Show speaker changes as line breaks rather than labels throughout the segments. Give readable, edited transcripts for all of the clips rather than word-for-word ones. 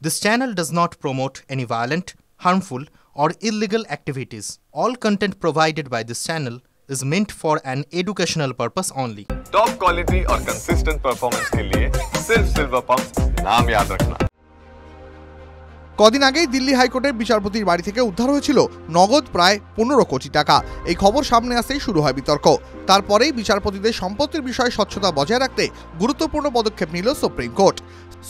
This channel does not promote any violent, harmful, or illegal activities. All content provided by this channel is meant for an educational purpose only.
Top quality और consistent performance के लिए सिर्फ silver pump नाम याद रखना।
কদিন আগেই দিল্লি হাইকোর্টের বিচারপতির বাড়ি থেকে উদ্ধার হয়েছিল নগদ প্রায় 15 কোটি টাকা। এই খবর সামনে আসতেই শুরু হয় বিতর্ক। তারপরেই বিচারপতিদের সম্পত্তির বিষয়ে স্বচ্ছতা বজায় রাখতে গুরুত্বপূর্ণ পদক্ষেপ নিল সুপ্রিম কোর্ট।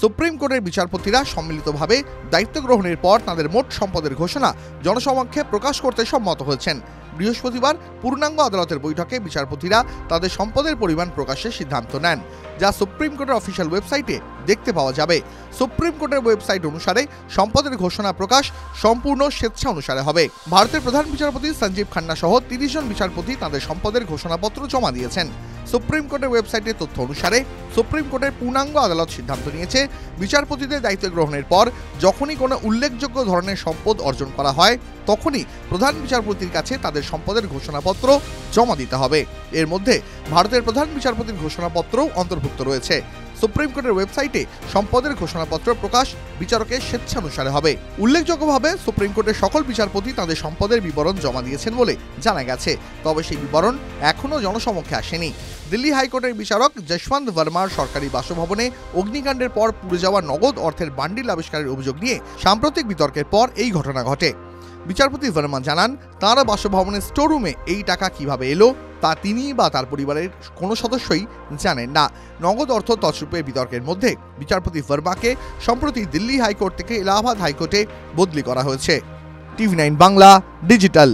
সুপ্রিম কোর্টের বিচারপতিরা সম্মিলিতভাবে দায়িত্ব গ্রহণের পর তাদের মোট সম্পদের ঘোষণা জনসমক্ষে প্রকাশ করতে সম্মত হয়েছেন। বৃহস্পতিবার পূর্ণাঙ্গ আদালতের বৈঠকে বিচারপতিরা তাদের সম্পদের পরিমাণ প্রকাশের সিদ্ধান্ত নেন, যা সুপ্রিম কোর্টের অফিসিয়াল ওয়েবসাইটে দেখতে পাওয়া যাবে। সুপ্রিম কোর্টের ওয়েবসাইট অনুসারে সম্পদের ঘোষণা প্রকাশ সম্পূর্ণ স্বেচ্ছা অনুসারে হবে। ভারতের প্রধান বিচারপতি সঞ্জীব খান্না সহ 30 জন বিচারপতি তাদের সম্পদের ঘোষণাপত্র জমা দিয়েছেন। সুপ্রিম কোর্টের ওয়েবসাইটের তথ্য অনুসারে সুপ্রিম কোর্টের পূর্ণাঙ্গ আদালত সিদ্ধান্ত নিয়েছে, বিচারপতিদের দায়িত্ব গ্রহণের পর যখনই কোনো উল্লেখযোগ্য ধরনের সম্পদ অর্জন করা হয় তখনই প্রধান বিচারপতির কাছে তাদের সম্পদের ঘোষণাপত্র জমা দিতে হবে। এর মধ্যে ভারতের প্রধান বিচারপতির ঘোষণাপত্রও অন্তর্ভুক্ত রয়েছে। সুপ্রিম কোর্টের ওয়েবসাইটে সম্পদের ঘোষণাপত্র প্রকাশ বিচারকের স্বেচ্ছানুসারে হবে। উল্লেখযোগ্যভাবে সুপ্রিম কোর্টের সকল বিচারপতি তাদের সম্পদের বিবরণ জমা দিয়েছেন বলে জানা গেছে, তবে সেই বিবরণ এখনও জনসমক্ষে আসেনি। দিল্লি হাইকোর্টের বিচারক যশবন্ত বর্মার সরকারি বাসভবনে অগ্নিকাণ্ডের পর পুড়ে যাওয়া নগদ অর্থের বান্ডিল আবিষ্কারের অভিযোগ নিয়ে সাম্প্রতিক বিতর্কের পর এই ঘটনা ঘটে। বিচারপতি বর্মা জানান, তাঁর বাসভবনের স্টোররুমে এই টাকা কিভাবে এলো তা তিনি বা তার পরিবারের কোনো সদস্যই জানেন না। নগদ অর্থ তছরূপের বিতর্কের মধ্যে বিচারপতি বর্মাকে সম্প্রতি দিল্লি হাইকোর্ট থেকে এলাহাবাদ হাইকোর্টে বদলি করা হয়েছে। TV9 Bangla digital.